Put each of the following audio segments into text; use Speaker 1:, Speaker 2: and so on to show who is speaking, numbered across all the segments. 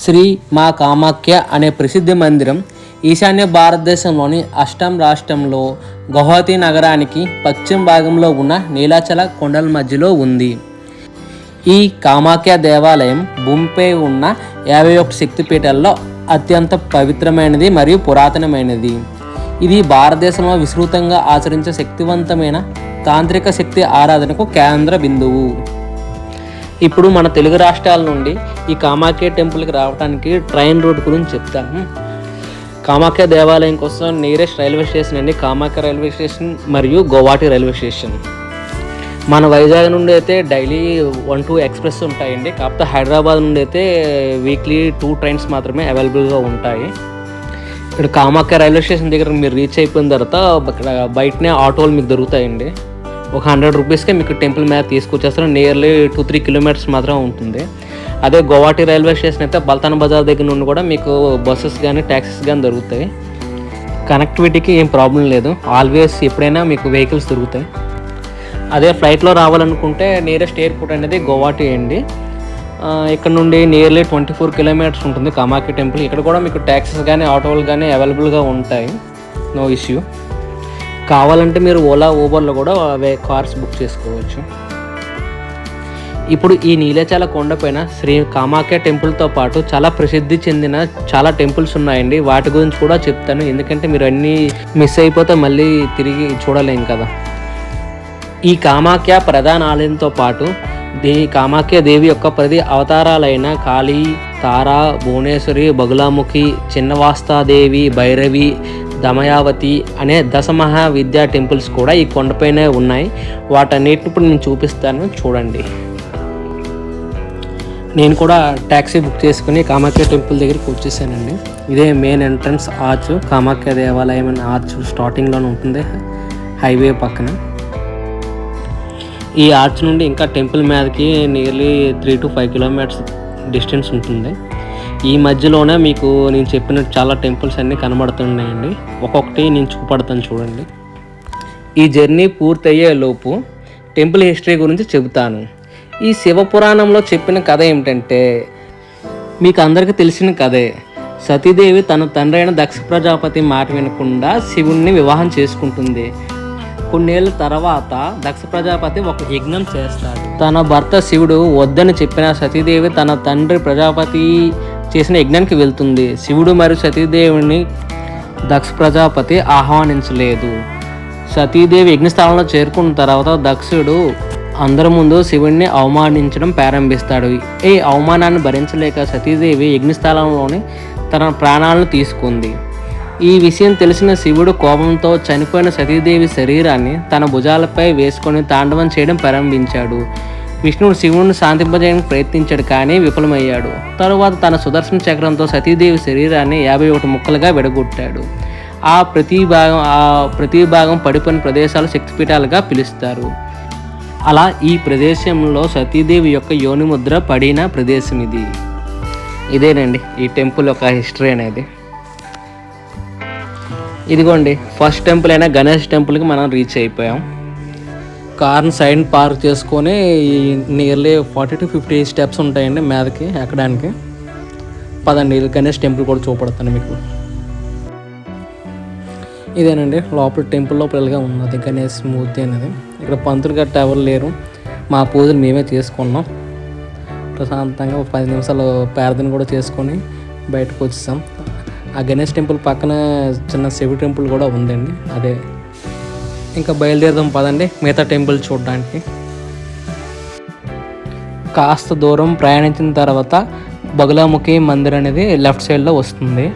Speaker 1: శ్రీ మా కామాఖ్య అనే ప్రసిద్ధ మందిరం ఈశాన్య భారతదేశంలోని అస్సాం రాష్ట్రంలో గౌహతి నగరానికి పశ్చిమ భాగంలో ఉన్న నీలాచల కొండల మధ్యలో ఉంది. ఈ కామాఖ్య దేవాలయం భూమిపై ఉన్న 51 శక్తిపీఠాల్లో అత్యంత పవిత్రమైనది మరియు పురాతనమైనది. ఇది భారతదేశంలో విస్తృతంగా ఆచరించే శక్తివంతమైన తాంత్రిక శక్తి ఆరాధనకు కేంద్ర బిందువు. ఇప్పుడు మన తెలుగు రాష్ట్రాల నుండి ఈ కామాఖ్య టెంపుల్కి రావడానికి ట్రైన్ రూట్ గురించి చెప్తాను. కామాఖ్య దేవాలయం కోసం నియరెస్ట్ రైల్వే స్టేషన్ అండి కామాఖ్య రైల్వే స్టేషన్ మరియు గౌహతి రైల్వే స్టేషన్. మన వైజాగ్ నుండి అయితే డైలీ 1-2 ఎక్స్ప్రెస్ ఉంటాయండి. కాకపోతే హైదరాబాద్ నుండి అయితే వీక్లీ 2 ట్రైన్స్ మాత్రమే అవైలబుల్గా ఉంటాయి. ఇక్కడ కామాఖ్య రైల్వే స్టేషన్ దగ్గర మీరు రీచ్ అయిపోయిన తర్వాత ఇక్కడ బయటనే ఆటోలు మీకు దొరుకుతాయండి. ఒక 100 రూపీస్కే మీకు టెంపుల్ మీద తీసుకొచ్చేస్తారు. నియర్లీ 2-3 కిలోమీటర్స్ మాత్రం ఉంటుంది. అదే గౌహతి రైల్వే స్టేషన్ అయితే బల్తాన్ బజార్ దగ్గర నుండి కూడా మీకు బస్సెస్ కానీ ట్యాక్సీస్ కానీ దొరుకుతాయి. కనెక్టివిటీకి ఏం ప్రాబ్లం లేదు. ఆల్వేస్ ఎప్పుడైనా మీకు వెహికల్స్ దొరుకుతాయి. అదే ఫ్లైట్లో రావాలనుకుంటే నియరెస్ట్ ఎయిర్పోర్ట్ అనేది గౌహతి అండి. ఇక్కడ నుండి నియర్లీ 24 కిలోమీటర్స్ ఉంటుంది కామాఖ్య టెంపుల్. ఇక్కడ కూడా మీకు ట్యాక్సీస్ కానీ ఆటోలు కానీ అవైలబుల్గా ఉంటాయి. No issue. కావాలంటే మీరు ఓలా ఊబర్లో కూడా కార్స్ బుక్ చేసుకోవచ్చు. ఇప్పుడు ఈ నీలాచల కొండపైన శ్రీ కామాఖ్య టెంపుల్తో పాటు చాలా ప్రసిద్ధి చెందిన చాలా టెంపుల్స్ ఉన్నాయండి. వాటి గురించి కూడా చెప్తాను. ఎందుకంటే మీరు అన్నీ మిస్ అయిపోతే మళ్ళీ తిరిగి చూడలేం కదా. ఈ కామాఖ్య ప్రధాన ఆలయంతో పాటు కామాఖ్య దేవి యొక్క 10 అవతారాలైన కాళీ, తారా, భువనేశ్వరి, బగులాముఖి, చిన్నవాస్తాదేవి, భైరవి, దమయావతి అనే దశమహా విద్యా టెంపుల్స్ కూడా ఈ కొండపైనే ఉన్నాయి. వాటన్నిటిని ఇప్పుడు నేను చూపిస్తాను, చూడండి. నేను కూడా ట్యాక్సీ బుక్ చేసుకుని కామాఖ్య టెంపుల్ దగ్గరికి వచ్చేసానండి. ఇదే మెయిన్ ఎంట్రన్స్ ఆర్చ్. కామాఖ్య దేవాలయం అనే ఆర్చ్ స్టార్టింగ్లోనే ఉంటుంది హైవే పక్కన. ఈ ఆర్చ్ నుండి ఇంకా టెంపుల్ మీదకి నియర్లీ 3-5 కిలోమీటర్స్ డిస్టెన్స్ ఉంటుంది. ఈ మధ్యలోనే మీకు నేను చెప్పిన చాలా టెంపుల్స్ అన్నీ కనబడుతున్నాయండి. ఒక్కొక్కటి నేను చూపడతాను, చూడండి. ఈ జర్నీ పూర్తయ్యే లోపు టెంపుల్ హిస్టరీ గురించి చెబుతాను. ఈ శివపురాణంలో చెప్పిన కథ ఏమిటంటే మీకు అందరికీ తెలిసిన కథే. సతీదేవి తన తండ్రి అయిన దక్ష ప్రజాపతి మాట వినకుండా శివుణ్ణి వివాహం చేసుకుంటుంది. కొన్నేళ్ళ తర్వాత దక్ష ప్రజాపతి ఒక యజ్ఞం చేస్తాడు. తన భర్త శివుడు వద్దని చెప్పిన సతీదేవి తన తండ్రి ప్రజాపతి చేసిన యజ్ఞానికి వెళ్తుంది. శివుడు మరియు సతీదేవిని దక్ష ప్రజాపతి ఆహ్వానించలేదు. సతీదేవి యజ్ఞస్థానంలో చేరుకున్న తర్వాత దక్షుడు అందరి ముందు శివుడిని అవమానించడం ప్రారంభిస్తాడు. ఈ అవమానాన్ని భరించలేక సతీదేవి యజ్ఞస్థానంలోని తన ప్రాణాలను తీసుకుంది. ఈ విషయం తెలిసిన శివుడు కోపంతో చనిపోయిన సతీదేవి శరీరాన్ని తన భుజాలపై వేసుకొని తాండవం చేయడం ప్రారంభించాడు. విష్ణువు శివుడిని శాంతింపజేయడానికి ప్రయత్నించాడు, కానీ విఫలమయ్యాడు. తరువాత తన సుదర్శన చక్రంతో సతీదేవి శరీరాన్ని 51 ముక్కలుగా విడగొట్టాడు. ఆ ప్రతి భాగం పడిపోయిన ప్రదేశాలు శక్తిపీఠాలుగా పిలుస్తారు. అలా ఈ ప్రదేశంలో సతీదేవి యొక్క యోని ముద్ర పడిన ప్రదేశం ఇది. ఇదేనండి ఈ టెంపుల్ యొక్క హిస్టరీ అనేది. ఇదిగోండి ఫస్ట్ టెంపుల్ అయిన గణేష్ టెంపుల్కి మనం రీచ్ అయిపోయాం. కార్ని సైడ్ పార్క్ చేసుకొని నియర్లీ 40-50 స్టెప్స్ ఉంటాయండి మీదకి ఎక్కడానికి. పదండి గణేష్ టెంపుల్ కూడా చూపడతాను మీకు. ఇదేనండి లోపల టెంపుల్ లోపలగా ఉన్నది గణేష్ మూర్తి అనేది. ఇక్కడ పంతులు గట్ట ఎవరు లేరు. మా పూజలు మేమే చేసుకున్నాం. ప్రశాంతంగా 10 నిమిషాలు ప్రార్థన కూడా చేసుకొని బయటకు వచ్చేసాం. ఆ గణేష్ టెంపుల్ పక్కన చిన్న శివ టెంపుల్ కూడా ఉందండి. అదే ఇంకా బయలుదేరదాం పదండి మిగతా టెంపుల్ చూడడానికి. కాస్త దూరం ప్రయాణించిన తర్వాత బగులాముఖి మందిర్ అనేది లెఫ్ట్ సైడ్లో వస్తుంది.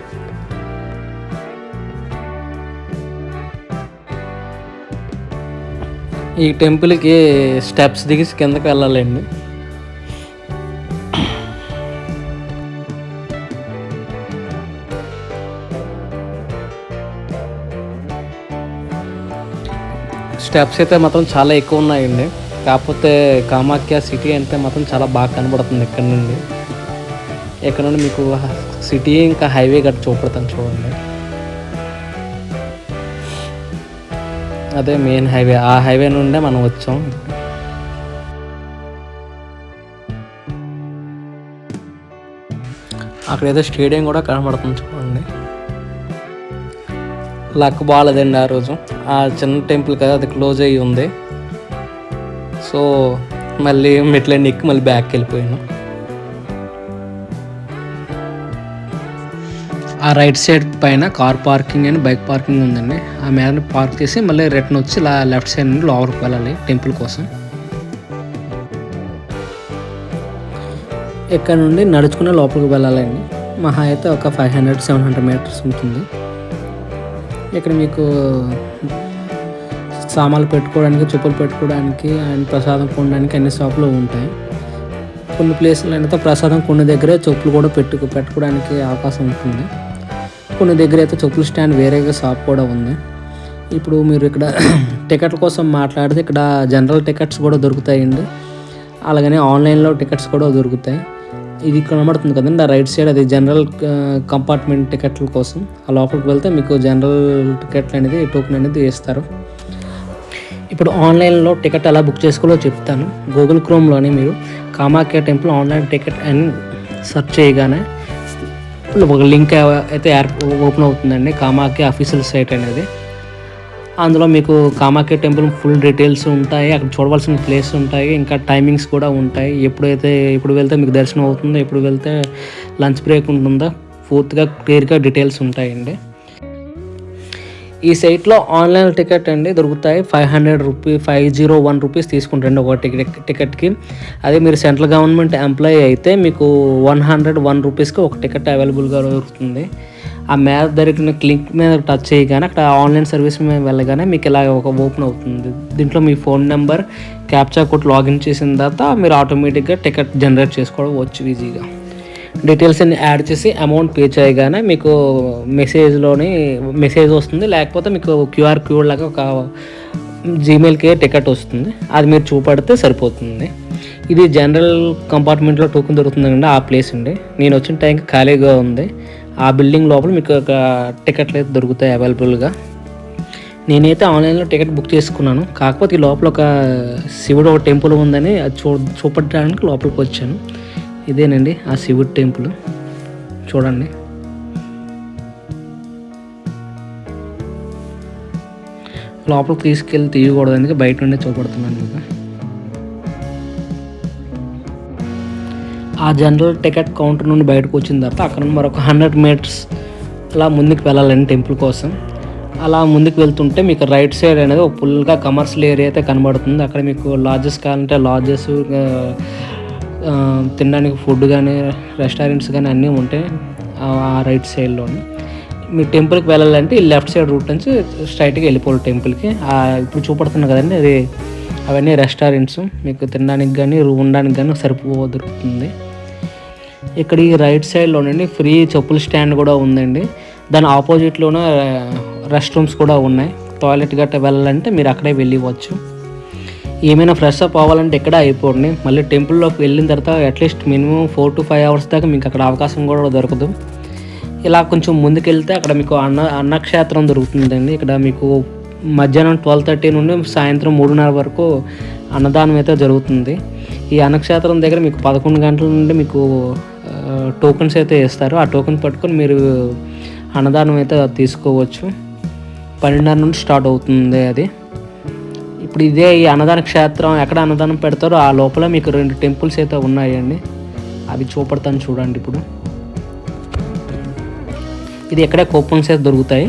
Speaker 1: ఈ టెంపుల్కి స్టెప్స్ దిగి కిందకి వెళ్ళాలండి. స్టెప్స్ అయితే మాత్రం చాలా ఎక్కువ ఉన్నాయండి. కాకపోతే కామాఖ్య సిటీ అంటే మాత్రం చాలా బాగా కనబడుతుంది ఇక్కడ నుండి. ఇక్కడ నుండి మీకు సిటీ ఇంకా హైవే గట్ట చూపడతాను, చూడండి. అదే మెయిన్ హైవే. ఆ హైవే నుండే మనం వచ్చాం. అక్కడ ఏదో స్టేడియం కూడా కనబడుతుంది చూడండి. లక్ బాగాలేదండి ఆ రోజు, ఆ చిన్న టెంపుల్ కదా అది క్లోజ్ అయ్యి ఉంది. సో మళ్ళీ మెట్లన్నీ ఎక్కి మళ్ళీ బ్యాక్కి వెళ్ళిపోయాను. ఆ రైట్ సైడ్ పైన కార్ పార్కింగ్ అని బైక్ పార్కింగ్ ఉందండి. ఆ మీద పార్క్ చేసి మళ్ళీ రిటర్న్ వచ్చి ఇలా లెఫ్ట్ సైడ్ నుండి లోపలికి వెళ్ళాలి టెంపుల్ కోసం. ఇక్కడ నుండి నడుచుకునే లోపలికి వెళ్ళాలండి. మహా అయితే ఒక 500-700 మీటర్స్ ఉంటుంది. ఇక్కడ మీకు సామాన్లు పెట్టుకోవడానికి, చెప్పులు పెట్టుకోవడానికి అండ్ ప్రసాదం కొనడానికి అన్ని షాపులు ఉంటాయి. కొన్ని ప్లేసులు అయితే ప్రసాదం కొన్ని దగ్గరే చెప్పులు కూడా పెట్టుకోవడానికి అవకాశం ఉంటుంది. కొన్ని దగ్గర అయితే చెప్పులు స్టాండ్ వేరేగా షాప్ కూడా ఉంది. ఇప్పుడు మీరు ఇక్కడ టికెట్ల కోసం మాట్లాడితే ఇక్కడ జనరల్ టికెట్స్ కూడా దొరుకుతాయండి. అలాగనే ఆన్లైన్లో టికెట్స్ కూడా దొరుకుతాయి. ఇది కనబడుతుంది కదండి ఆ రైట్ సైడ్, అది జనరల్ కంపార్ట్మెంట్ టికెట్ల కోసం. ఆ లోపలికి వెళ్తే మీకు జనరల్ టికెట్లు అనేది టోకెన్ అనేది ఇస్తారు. ఇప్పుడు ఆన్లైన్లో టికెట్ ఎలా బుక్ చేసుకోవాలో చెప్తాను. గూగుల్ క్రోమ్లోని మీరు కామాఖ్య టెంపుల్ ఆన్లైన్ టికెట్ అని సెర్చ్ చేయగానే ఒక లింక్ అయితే ఓపెన్ అవుతుందండి, కామాఖ్య అఫీషియల్ సైట్ అనేది. అందులో మీకు కామాఖ్య టెంపుల్ ఫుల్ డీటెయిల్స్ ఉంటాయి, అక్కడ చూడవలసిన ప్లేస్ ఉంటాయి, ఇంకా టైమింగ్స్ కూడా ఉంటాయి. ఎప్పుడు వెళ్తే మీకు దర్శనం అవుతుందో, ఎప్పుడు వెళ్తే లంచ్ బ్రేక్ ఉంటుందో పూర్తిగా క్లియర్గా డీటెయిల్స్ ఉంటాయండి. ఈ సైట్లో ఆన్లైన్ టికెట్ అండి దొరుకుతాయి. 501 రూపీస్ తీసుకుంటారండి ఒక టికెట్కి. అదే మీరు సెంట్రల్ గవర్నమెంట్ ఎంప్లాయీ అయితే మీకు 101 రూపీస్కి ఒక టికెట్ అవైలబుల్గా దొరుకుతుంది. ఆ మీద దొరికిన క్లిక్ మీద టచ్ చేయగానే అక్కడ ఆన్లైన్ సర్వీస్ మీద వెళ్ళగానే మీకు ఇలా ఒక ఓపెన్ అవుతుంది. దీంట్లో మీ phone number, captcha code login చేసిన తర్వాత మీరు ఆటోమేటిక్గా టికెట్ జనరేట్ చేసుకోవచ్చు ఈజీగా. డీటెయిల్స్ అన్ని యాడ్ చేసి అమౌంట్ పే చేయగానే మీకు మెసేజ్ వస్తుంది, లేకపోతే మీకు క్యూఆర్ కోడ్ లాగా ఒక జీమెయిల్కి టికెట్ వస్తుంది. అది మీరు చూపెడితే సరిపోతుంది. ఇది జనరల్ కంపార్ట్మెంట్లో టోకెన్ దొరుకుతుందండి ఆ ప్లేస్ అండి. నేను వచ్చిన టైంకి ఖాళీగా ఉంది. ఆ బిల్డింగ్ లోపల మీకు ఒక టికెట్లు అయితే దొరుకుతాయి అవైలబుల్గా. నేనైతే ఆన్లైన్లో టికెట్ బుక్ చేసుకున్నాను. కాకపోతే ఈ లోపల ఒక శివుడు ఒక టెంపుల్ ఉందని అది చూపెట్టడానికి లోపలికి వచ్చాను. ఇదేనండి ఆ శివుడి టెంపుల్, చూడండి. లోపలికి తీసుకెళ్ళి తీయకూడదు, అందుకే బయట నుండి చూపెడుతున్నాను మీకు. ఆ జనరల్ టికెట్ కౌంటర్ నుండి బయటకు వచ్చిన తర్వాత అక్కడ నుండి మరొక 100 మీటర్స్ అలా ముందుకు వెళ్ళాలండి టెంపుల్ కోసం. అలా ముందుకు వెళ్తుంటే మీకు రైట్ సైడ్ అనేది ఒక ఫుల్గా కమర్షియల్ ఏరియా అయితే కనబడుతుంది. అక్కడ మీకు లాడ్జెస్ కావాలంటే లాడ్జెస్, తినడానికి ఫుడ్ కానీ రెస్టారెంట్స్ కానీ అన్నీ ఉంటాయి ఆ రైట్ సైడ్లోని. మీ టెంపుల్కి వెళ్ళాలంటే ఈ లెఫ్ట్ సైడ్ రూట్ నుంచి స్ట్రైట్గా వెళ్ళిపోవాలి టెంపుల్కి. ఇప్పుడు చూపడుతున్నా కదండి అది, అవన్నీ రెస్టారెంట్స్, మీకు తినడానికి కానీ ఉండడానికి కానీ దొరుకుతుంది. ఇక్కడ ఈ రైట్ సైడ్లోనండి ఫ్రీ చెప్పుల స్టాండ్ కూడా ఉందండి. దాని ఆపోజిట్లోనే రెస్ట్ రూమ్స్ కూడా ఉన్నాయి. టాయిలెట్ గట్రా వెళ్ళాలంటే మీరు అక్కడే వెళ్ళివచ్చు. ఏమైనా ఫ్రెష్ అప్ అవ్వాలంటే ఎక్కడ అయిపోండి. మళ్ళీ టెంపుల్లోకి వెళ్ళిన తర్వాత అట్లీస్ట్ మినిమం 4 to 5 hours దాకా మీకు అక్కడ అవకాశం కూడా దొరకదు. ఇలా కొంచెం ముందుకెళ్తే అక్కడ మీకు అన్నక్షేత్రం దొరుకుతుందండి. ఇక్కడ మీకు మధ్యాహ్నం 12:30 నుండి సాయంత్రం 3:30 వరకు అన్నదానం అయితే జరుగుతుంది. ఈ అన్నక్షేత్రం దగ్గర మీకు 11 గంటల నుండి మీకు టోకెన్స్ అయితే ఇస్తారు. ఆ టోకెన్ పట్టుకొని మీరు అన్నదానం అయితే తీసుకోవచ్చు. 12:30 నుండి స్టార్ట్ అవుతుంది అది. ఇప్పుడు ఇదే ఈ అన్నదాన క్షేత్రం ఎక్కడ అన్నదానం పెడతారో ఆ లోపల మీకు 2 టెంపుల్స్ అయితే ఉన్నాయండి. అవి చూపెడతాను చూడండి. ఇప్పుడు ఇది ఎక్కడే కూపన్స్ అయితే దొరుకుతాయి.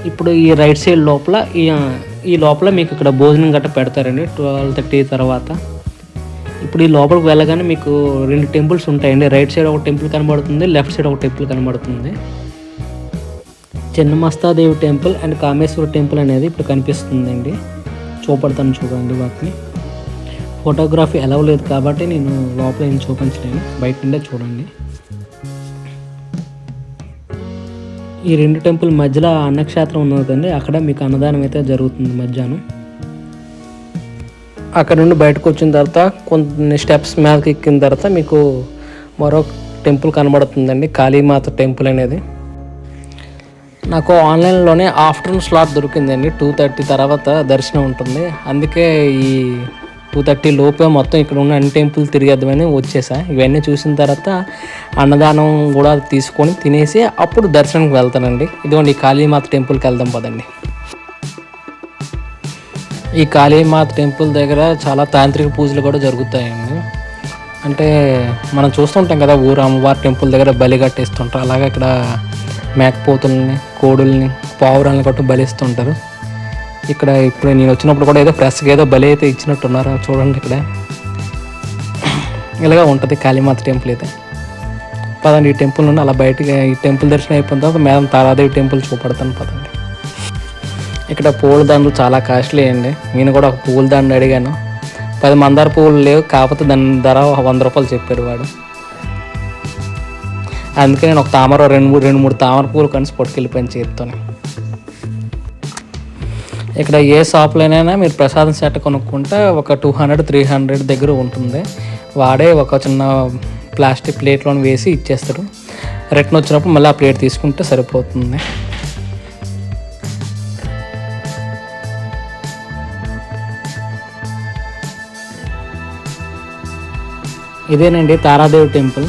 Speaker 1: ఇప్పుడు ఈ రైట్ సైడ్ లోపల ఈ లోపల మీకు ఇక్కడ భోజనం గట్రా పెడతారండి 12:30 తర్వాత. ఇప్పుడు ఈ లోపలికి వెళ్ళగానే మీకు 2 టెంపుల్స్ ఉంటాయండి. రైట్ సైడ్ ఒక టెంపుల్ కనబడుతుంది, లెఫ్ట్ సైడ్ ఒక టెంపుల్ కనబడుతుంది. Chinnamastadevi temple and Kameshwara temple అనేది ఇప్పుడు కనిపిస్తుందండి. చూపెడతాను చూడండి. వాటిని ఫోటోగ్రఫీ అలౌ లేదు కాబట్టి నేను లోపల ఏం చూపించలేను, బయట నుండే చూడండి. ఈ 2 టెంపుల్ మధ్యలో అన్నక్షేత్రం ఉన్నదండి. అక్కడ మీకు అన్నదానం అయితే జరుగుతుంది మధ్యాహ్నం. అక్కడ నుండి బయటకు వచ్చిన తర్వాత కొన్ని స్టెప్స్ మీదకి ఎక్కిన తర్వాత మీకు మరో టెంపుల్ కనబడుతుందండి, కాళీమాత టెంపుల్ అనేది. నాకు ఆన్లైన్లోనే ఆఫ్టర్నూన్ స్లాట్ దొరికిందండి. 2:30 తర్వాత దర్శనం ఉంటుంది. అందుకే ఈ 2:30 లోపే మొత్తం ఇక్కడ ఉన్న అన్ని టెంపుల్ తిరిగేద్దామని వచ్చేసా. ఇవన్నీ చూసిన తర్వాత అన్నదానం కూడా తీసుకొని తినేసి అప్పుడు దర్శనంకి వెళ్తానండి. ఇదిగోండి ఈ కాళీమాత టెంపుల్కి వెళ్దాం పదండి. ఈ కాళీమాత టెంపుల్ దగ్గర చాలా తాంత్రిక పూజలు కూడా జరుగుతాయండి. అంటే మనం చూస్తుంటాం కదా, ఊరు అమ్మవారి టెంపుల్ దగ్గర బలి కట్టేస్తుంటారు. అలాగే ఇక్కడ మేకపోతుల్ని, కోడుల్ని, పావురాలని గట్టు బలిస్తుంటారు. ఇక్కడ ఇప్పుడు నేను వచ్చినప్పుడు కూడా ఏదో ఫ్రెష్గా ఏదో బలి అయితే ఇచ్చినట్టున్నారు, చూడండి ఇక్కడ ఇలాగా ఉంటుంది కాళీమాత టెంపుల్ అయితే. పదండి ఈ టెంపుల్ నుండి అలా బయటకి, ఈ టెంపుల్ దర్శనం అయిపోయిన తర్వాత మేడం తారాదేవి టెంపుల్ చూపడతాను పదండి. ఇక్కడ పూల దండలు చాలా కాస్ట్లీ అండి. నేను కూడా ఒక పూల దండ అడిగాను, 10 మందార పువ్వులు లేవు, కాకపోతే దాని ధర 100 రూపాయలు చెప్పారు వాడు. అందుకే నేను ఒక తామర రెండు మూడు తామర పువ్వులు కలిసి పట్టుకెళ్ళిపోయాను చేతితోనే. ఇక్కడ ఏ షాప్లోనైనా మీరు ప్రసాదం సెట్ కొనుక్కుంటే ఒక 200-300 దగ్గర ఉంటుంది. వాడే ఒక చిన్న ప్లాస్టిక్ ప్లేట్లో వేసి ఇచ్చేస్తారు. రిటర్న్ వచ్చినప్పుడు మళ్ళీ ఆ ప్లేట్ తీసుకుంటే సరిపోతుంది. ఇదేనండి తారాదేవి టెంపుల్.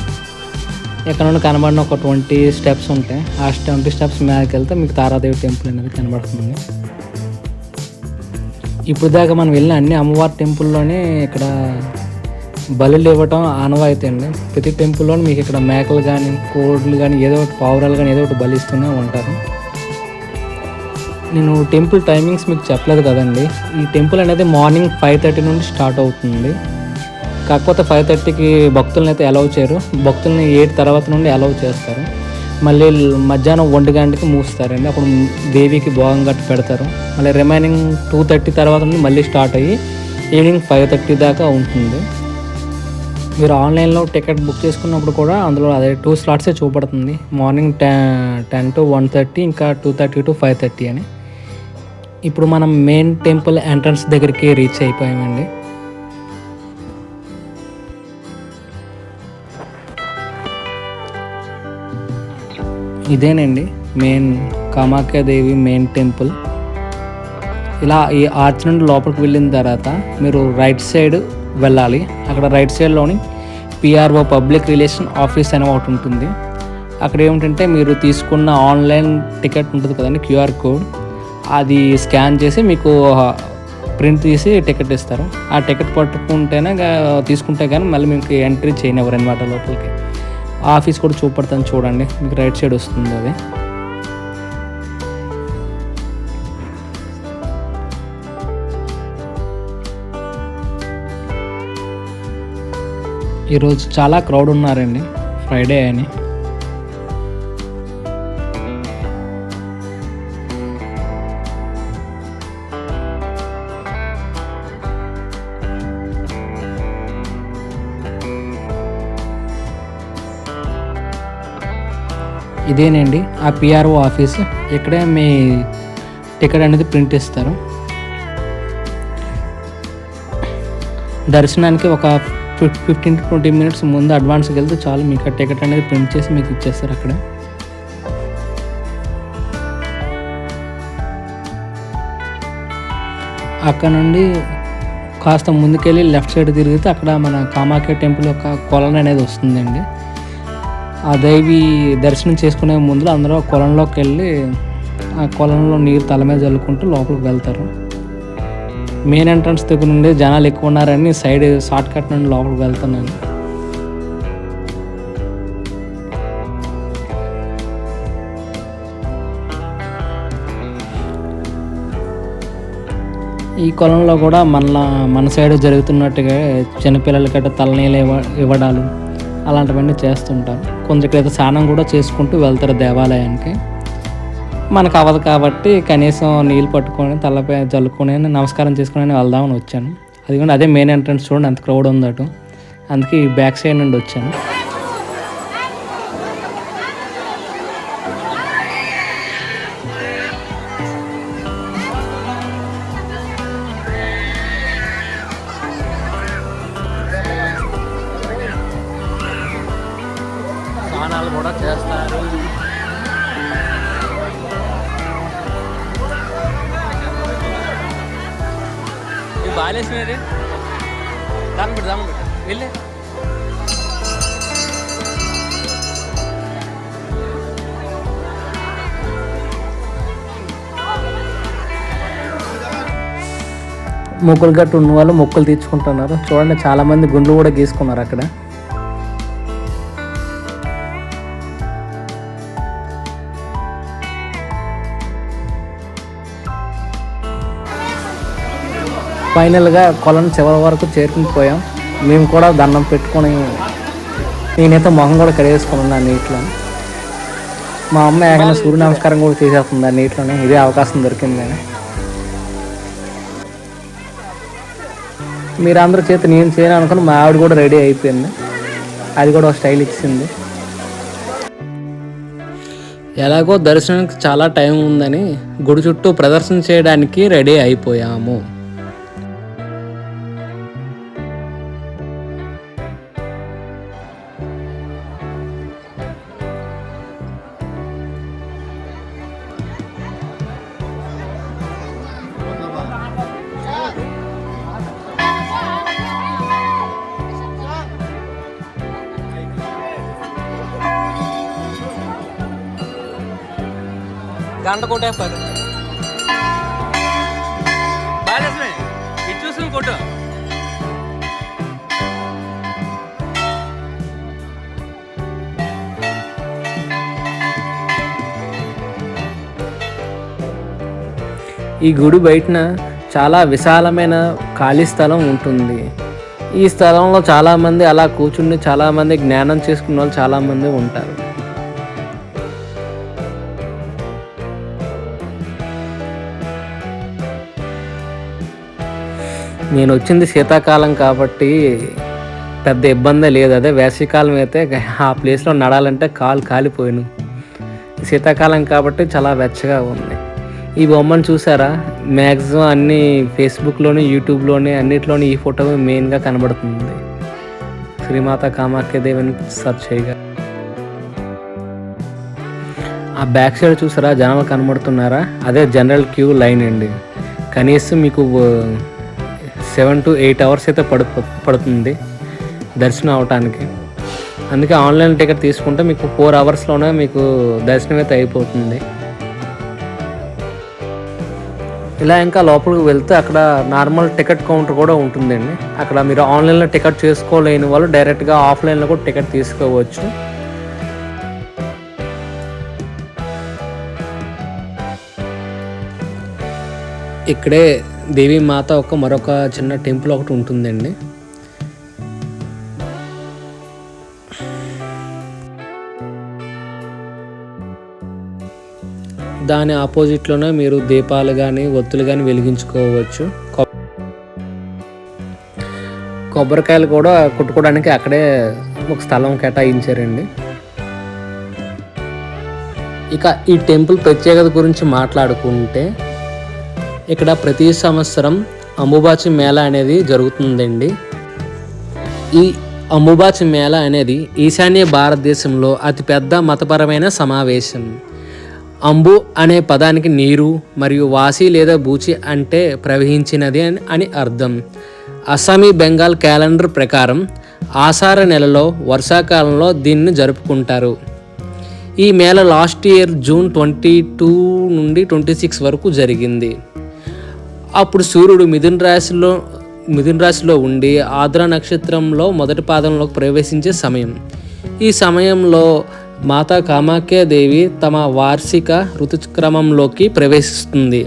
Speaker 1: ఇక్కడ నుండి కనబడిన ఒక 20 స్టెప్స్ ఉంటాయి. ఆ 20 స్టెప్స్ మీదకి వెళ్తే మీకు తారాదేవి టెంపుల్ అనేది కనబడుతుంది. ఇప్పుడు దాకా మనం వెళ్ళిన అన్ని అమ్మవారి టెంపుల్లోనే ఇక్కడ బలులు ఇవ్వటం ఆనవాయితీ అండి. ప్రతి టెంపుల్లో మీకు ఇక్కడ మేకలు కానీ, కోళ్ళు కానీ, ఏదో ఒకటి పావురాలు కానీ ఏదో ఒకటి బలిస్తూనే ఉంటారు. నేను టెంపుల్ టైమింగ్స్ మీకు చెప్పలేదు కదండి. ఈ టెంపుల్ అనేది మార్నింగ్ 5:30 నుండి స్టార్ట్ అవుతుంది. కాకపోతే 5:30కి భక్తులను అయితే అలౌ చేయరు. భక్తుల్ని 8 తర్వాత నుండి అలౌ చేస్తారు. మళ్ళీ మధ్యాహ్నం 1 గంటకి మూస్తారండి. అప్పుడు దేవికి భోగం గట్టి పెడతారు. మళ్ళీ రిమైనింగ్ 2:30 తర్వాత నుండి మళ్ళీ స్టార్ట్ అయ్యి ఈవినింగ్ 5:30 దాకా ఉంటుంది. మీరు ఆన్లైన్లో టికెట్ బుక్ చేసుకున్నప్పుడు కూడా అందులో అదే 2 స్లాట్సే చూపడుతుంది. మార్నింగ్ 10 to 1:30, ఇంకా 2:30 to 5:30 అని. ఇప్పుడు మనం మెయిన్ టెంపుల్ ఎంట్రన్స్ దగ్గరికి రీచ్ అయిపోయామండి. ఇదేనండి మెయిన్ కామాఖ్యాదేవి మెయిన్ టెంపుల్. ఇలా ఈ ఆర్చ్ నుండి లోపలికి వెళ్ళిన తర్వాత మీరు రైట్ సైడ్ వెళ్ళాలి. అక్కడ రైట్ సైడ్లోని పిఆర్ఓ పబ్లిక్ రిలేషన్ ఆఫీస్ అనే ఒకటి ఉంటుంది. అక్కడ ఏమిటంటే మీరు తీసుకున్న ఆన్లైన్ టికెట్ ఉంటుంది కదండి, క్యూఆర్ కోడ్, అది స్కాన్ చేసి మీకు ప్రింట్ తీసి టికెట్ ఇస్తారు. ఆ టికెట్ పట్టుకుంటేనే తీసుకుంటే కానీ మళ్ళీ మీకు ఎంట్రీ చేయనివ్వరు అనమాట లోపలికి. ఆఫీస్ కూడా చూపడతాను చూడండి, మీకు రైట్ సైడ్ వస్తుంది అది. ఈరోజు చాలా క్రౌడ్ ఉన్నారండి, ఫ్రైడే అని. ఇదేనండి ఆ పిఆర్ఓ ఆఫీస్. ఇక్కడే మీ టికెట్ అనేది ప్రింట్ ఇస్తారు. దర్శనానికి ఒక 15 to 20 minutes ముందు అడ్వాన్స్కి వెళ్తే చాలు, మీకు ఆ టికెట్ అనేది ప్రింట్ చేసి మీకు ఇచ్చేస్తారు అక్కడ. అక్కడ నుండి కాస్త ముందుకెళ్ళి లెఫ్ట్ సైడ్ తిరిగితే అక్కడ మన కామాఖ్య టెంపుల్ యొక్క కొలను అనేది వస్తుందండి. ఆ దేవి దర్శనం చేసుకునే ముందు అందరూ కొలంలోకి వెళ్ళి ఆ కొలంలో నీరు తల మీద చల్లుకుంటూ లోపలికి వెళ్తారు. మెయిన్ ఎంట్రన్స్ దగ్గర నుండి జనాలు ఎక్కువ ఉన్నారని సైడ్ షార్ట్ కట్ నుండి లోపలికి వెళ్తున్నాను. ఈ కొలంలో కూడా మన సైడ్ జరుగుతున్నట్టుగా చిన్నపిల్లలకట్ట తలనీళ్ళు ఇవ్వడాలు అలాంటివన్నీ చేస్తుంటారు. కొందరికైతే స్నానం కూడా చేసుకుంటూ వెళ్తారు దేవాలయానికి. మనకు అవ్వదు కాబట్టి కనీసం నీళ్ళు పట్టుకొని తలపై జల్లుకొని నమస్కారం చేసుకొని వెళ్దామని వచ్చాను. అది కూడా అదే మెయిన్ ఎంట్రన్స్ చూడండి ఎంత క్రౌడ్ ఉందట. అందుకే ఈ బ్యాక్ సైడ్ నుండి వచ్చాను. స్నానాలు కూడా చేస్తారు. బాగాలేసినది వెళ్ళే మొక్కులు గట్టు ఉన్న వాళ్ళు మొక్కులు తీర్చుకుంటున్నారు. చూడండి, చాలామంది గుండ్లు కూడా గీసుకున్నారు అక్కడ. ఫైనల్గా కొలను చివరి వరకు చేరుకునిపోయాం. మేము కూడా దండం పెట్టుకొని నేనైతే మొహం కూడా కడిగేసుకున్నాను ఆ నీటిలో. మా అమ్మ ఏమైనా సూర్య నమస్కారం కూడా చేసేస్తుంది ఆ నీటిలోనే. ఇదే అవకాశం దొరికింది. మీరందరూ చేతి నేను చేయను అనుకుని మా ఆవిడ కూడా రెడీ అయిపోయింది. అది కూడా ఒక స్టైల్ ఇచ్చింది. ఎలాగో దర్శనానికి చాలా టైం ఉందని గుడి చుట్టూ ప్రదర్శన చేయడానికి రెడీ అయిపోయాము. గంట కొట్టేస్తారు. ఇటు చూసుకుని కొట్టు. ఈ గుడి బయటన చాలా విశాలమైన ఖాళీ స్థలం ఉంటుంది. ఈ స్థలంలో చాలామంది అలా కూర్చుని చాలామంది జ్ఞానం చేసుకున్న వాళ్ళు చాలామంది ఉంటారు. నేను వచ్చింది శీతాకాలం కాబట్టి పెద్ద ఇబ్బంది లేదు. అదే వేసవికాలం అయితే ఆ ప్లేస్లో నడాలంటే కాలు కాలిపోయాను. శీతాకాలం కాబట్టి చాలా వెచ్చగా ఉంది. ఈ బొమ్మను చూసారా? మ్యాక్సిమం అన్నీ ఫేస్బుక్లోని యూట్యూబ్లోని అన్నిట్లోని ఈ ఫోటో మెయిన్గా కనబడుతుంది. శ్రీమాత కామాఖ్యదేవిని సెర్చ్ చేయగా ఆ బ్యాక్ సైడ్ చూసారా జనాలు కనబడుతున్నారా? అదే జనరల్ క్యూ లైన్ అండి. కనీసం మీకు 7 to 8 hours అయితే పడుతుంది దర్శనం అవటానికి. అందుకే ఆన్లైన్ టికెట్ తీసుకుంటే మీకు 4 hours మీకు దర్శనం అయితే అయిపోతుంది. ఇలా ఇంకా లోపలికి వెళ్తే అక్కడ నార్మల్ టికెట్ కౌంటర్ కూడా ఉంటుందండి. అక్కడ మీరు ఆన్లైన్లో టికెట్ చేసుకోలేని వాళ్ళు డైరెక్ట్గా ఆఫ్లైన్లో కూడా టికెట్ తీసుకోవచ్చు. ఇక్కడే దేవి మాత మరొక చిన్న టెంపుల్ ఒకటి ఉంటుందండి. దాని ఆపోజిట్లోనే మీరు దీపాలు కానీ ఒత్తులు కానీ వెలిగించుకోవచ్చు. కొబ్బరికాయలు కూడా కొట్టుకోవడానికి అక్కడే ఒక స్థలం కేటాయించారండి. ఇక ఈ టెంపుల్ ప్రత్యేకత గురించి మాట్లాడుకుంటే ఇక్కడ ప్రతి సంవత్సరం అంబుబాచి మేళా అనేది జరుగుతుందండి. ఈ అంబుబాచి మేళా అనేది ఈశాన్య భారతదేశంలో అతిపెద్ద మతపరమైన సమావేశం. అంబు అనే పదానికి నీరు మరియు వాసి లేదా బూచి అంటే ప్రవహించినది అని అర్థం. అస్సామీ బెంగాల్ క్యాలెండర్ ప్రకారం ఆషాఢ నెలలో వర్షాకాలంలో దీన్ని జరుపుకుంటారు. ఈ మేళ లాస్ట్ ఇయర్ June 22 నుండి 26 వరకు జరిగింది. అప్పుడు సూర్యుడు మిథున రాశిలో ఉండి ఆద్ర నక్షత్రంలో మొదటి పాదంలోకి ప్రవేశించే సమయం. ఈ సమయంలో మాతా కామాఖ్యాదేవి తమ వార్షిక ఋతుక్రమంలోకి ప్రవేశిస్తుంది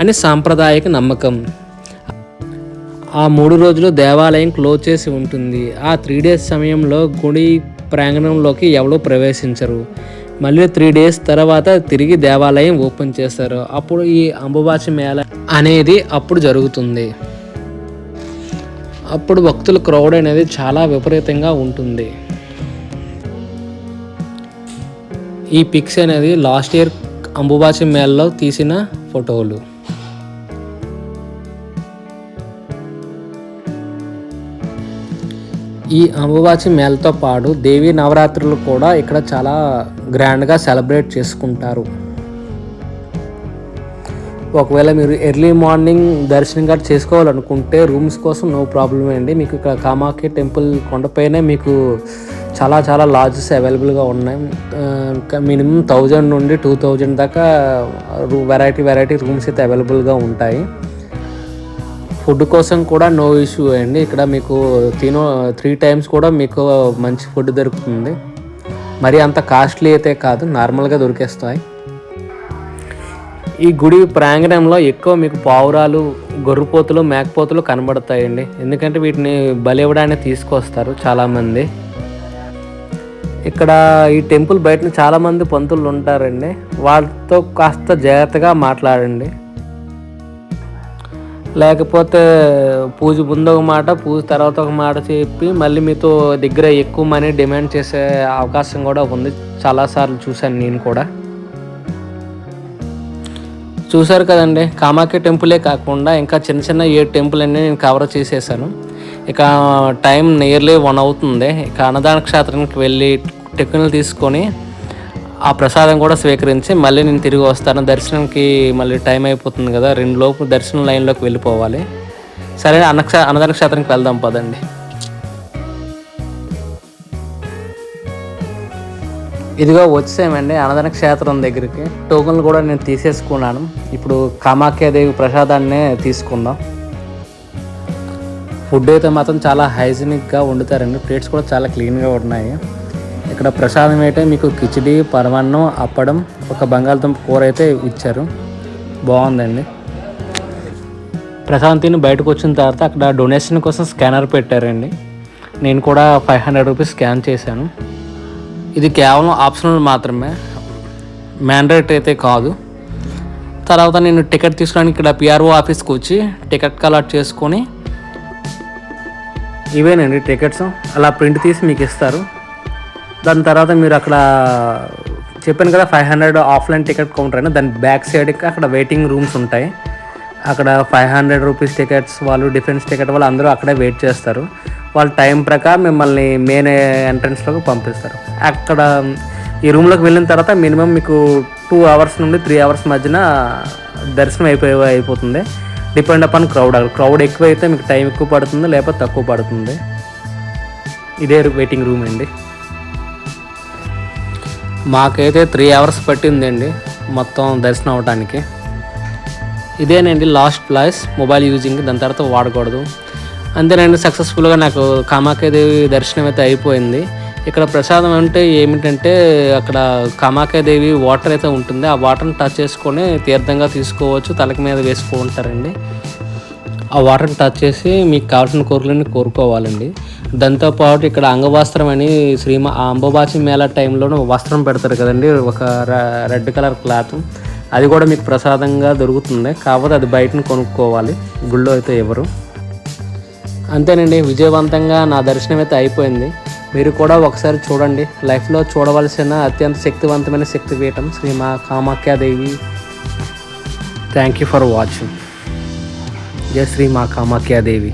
Speaker 1: అని సాంప్రదాయక నమ్మకం. ఆ 3 రోజులు దేవాలయం క్లోజ్ చేసి ఉంటుంది. ఆ 3 days సమయంలో గుడి ప్రాంగణంలోకి ఎవరూ ప్రవేశించరు. మళ్ళీ 3 days తర్వాత తిరిగి దేవాలయం ఓపెన్ చేస్తారు. అప్పుడు ఈ అంబుబాచి మేళ అనేది అప్పుడు జరుగుతుంది. అప్పుడు భక్తుల క్రౌడ్ అనేది చాలా విపరీతంగా ఉంటుంది. ఈ పిక్స్ అనేది లాస్ట్ ఇయర్ అంబుబాచి మేళలో తీసిన ఫోటోలు. ఈ అంబుబాచి మేళతో పాటు దేవీ నవరాత్రులు కూడా ఇక్కడ చాలా గ్రాండ్గా సెలబ్రేట్ చేసుకుంటారు. ఒకవేళ మీరు ఎర్లీ మార్నింగ్ దర్శనం గట్రా చేసుకోవాలనుకుంటే రూమ్స్ కోసం నో ప్రాబ్లం అండి. మీకు ఇక్కడ కామాఖ్య టెంపుల్ కొండపైనే మీకు చాలా చాలా లాడ్జెస్ అవైలబుల్గా ఉన్నాయి. మినిమం 1000 నుండి 2000 దాకా వెరైటీ రూమ్స్ అయితే అవైలబుల్గా ఉంటాయి. ఫుడ్ కోసం కూడా నో ఇష్యూ అండి. ఇక్కడ మీకు 3 టైమ్స్ కూడా మీకు మంచి ఫుడ్ దొరుకుతుంది. మరి అంత కాస్ట్లీ అయితే కాదు, నార్మల్గా దొరికేస్తాయి. ఈ గుడి ప్రాంగణంలో ఎక్కువ మీకు పావురాలు, గొర్రెపోతులు, మేకపోతులు కనబడతాయండి. ఎందుకంటే వీటిని బలి ఇవ్వడానికి తీసుకొస్తారు చాలామంది. ఇక్కడ ఈ టెంపుల్ బయటని చాలామంది పంతులు ఉంటారండి. వాళ్ళతో కాస్త జాగ్రత్తగా మాట్లాడండి. లేకపోతే పూజ ముందు ఒక మాట, పూజ తర్వాత ఒక మాట చెప్పి మళ్ళీ మీతో దగ్గర ఎక్కువ మనీ డిమాండ్ చేసే అవకాశం కూడా ఉంది. చాలాసార్లు చూశాను నేను కూడా. చూశారు కదండి, కామాఖ్య టెంపులే కాకుండా ఇంకా చిన్న చిన్న 7 టెంపుల్ అన్నీ నేను కవర్ చేసేసాను. ఇక టైం నియర్లీ 1 అవుతుంది. ఇక అన్నదాన క్షేత్రానికి వెళ్ళి టిఫిన్లు తీసుకొని ఆ ప్రసాదం కూడా స్వీకరించి మళ్ళీ నేను తిరిగి వస్తాను. దర్శనంకి మళ్ళీ టైం అయిపోతుంది కదా, 2 లోపు దర్శనం లైన్లోకి వెళ్ళిపోవాలి. సరే అన్నదాన క్షేత్రానికి వెళ్దాం పదండి. ఇదిగో వచ్చేసామండి అన్నదాన క్షేత్రం దగ్గరికి. టోకన్లు కూడా నేను తీసేసుకున్నాను. ఇప్పుడు కామాఖ్యాదేవి ప్రసాదాన్నే తీసుకుందాం. ఫుడ్ అయితే మాత్రం చాలా హైజీనిక్గా వండుతారండి. ప్లేట్స్ కూడా చాలా క్లీన్గా ఉన్నాయి. ఇక్కడ ప్రసాదం అయితే మీకు కిచిడి, పరమాన్నం, అప్పడం, ఒక బంగాళదుంప కూర అయితే ఇచ్చారు. బాగుందండి. ప్రసాదం తిని బయటకు వచ్చిన తర్వాత అక్కడ డొనేషన్ కోసం స్కానర్ పెట్టారండి. నేను కూడా 500 రూపీస్ స్కాన్ చేశాను. ఇది కేవలం ఆప్షనల్ మాత్రమే, మ్యాండేట్ అయితే కాదు. తర్వాత నేను టికెట్ తీసుకోవడానికి ఇక్కడ పిఆర్ఓ ఆఫీస్కి వచ్చి టికెట్ కలెక్ట్ చేసుకొని, ఇవేనండి టికెట్స్, అలా ప్రింట్ తీసి మీకు ఇస్తారు. దాని తర్వాత మీరు అక్కడ చెప్పాను కదా 500 ఆఫ్లైన్ టికెట్ కౌంటర్ అని, దాని బ్యాక్ సైడ్కి అక్కడ వెయిటింగ్ రూమ్స్ ఉంటాయి. అక్కడ 500 రూపీస్ టికెట్స్ వాళ్ళు, డిఫెన్స్ టికెట్ వాళ్ళు అందరూ అక్కడే వెయిట్ చేస్తారు. వాళ్ళ టైం ప్రకారం మిమ్మల్ని మెయిన్ ఎంట్రన్స్లోకి పంపిస్తారు. అక్కడ ఈ రూమ్లోకి వెళ్ళిన తర్వాత మినిమం మీకు 2 అవర్స్ నుండి 3 అవర్స్ మధ్యన దర్శనం అయిపోతుంది. డిపెండ్ అపాన్ క్రౌడ్ ఎక్కువైతే మీకు టైం ఎక్కువ పడుతుంది, లేకపోతే తక్కువ పడుతుంది. ఇదే వెయిటింగ్ రూమ్ అండి. మాకైతే 3 అవర్స్ పట్టిందండి మొత్తం దర్శనం అవడానికి. ఇదేనండి లాస్ట్ ప్లేస్ మొబైల్ యూజింగ్, దాని తర్వాత వాడకూడదు. అంతేనండి, సక్సెస్ఫుల్గా నాకు కామాఖ్యాదేవి దర్శనం అయితే అయిపోయింది. ఇక్కడ ప్రసాదం అంటే ఏమిటంటే అక్కడ కామాఖ్యాదేవి వాటర్ అయితే ఉంటుంది. ఆ వాటర్ని టచ్ చేసుకొని తీర్థంగా తీసుకోవచ్చు, తలకి మీద వేసుకుంటారండి. ఆ వాటర్ని టచ్ చేసి మీకు కావాల్సిన కోరికలన్నీ కోరుకోవాలండి. దాంతోపాటు ఇక్కడ అంగవస్త్రం అని అంబుబాచి మేళా టైంలోనూ వస్త్రం పెడతారు కదండి, ఒక రెడ్ కలర్ క్లాత్, అది కూడా మీకు ప్రసాదంగా దొరుకుతుంది. కాకపోతే అది బయటను కొనుక్కోవాలి, గుళ్ళో అయితే ఎవరు. అంతేనండి, విజయవంతంగా నా దర్శనం అయితే అయిపోయింది. మీరు కూడా ఒకసారి చూడండి. లైఫ్లో చూడవలసిన అత్యంత శక్తివంతమైన శక్తిపీఠం Shri Kamakhyadevi. Thank you for watching. జై శ్రీ కామాఖ్యాదేవి.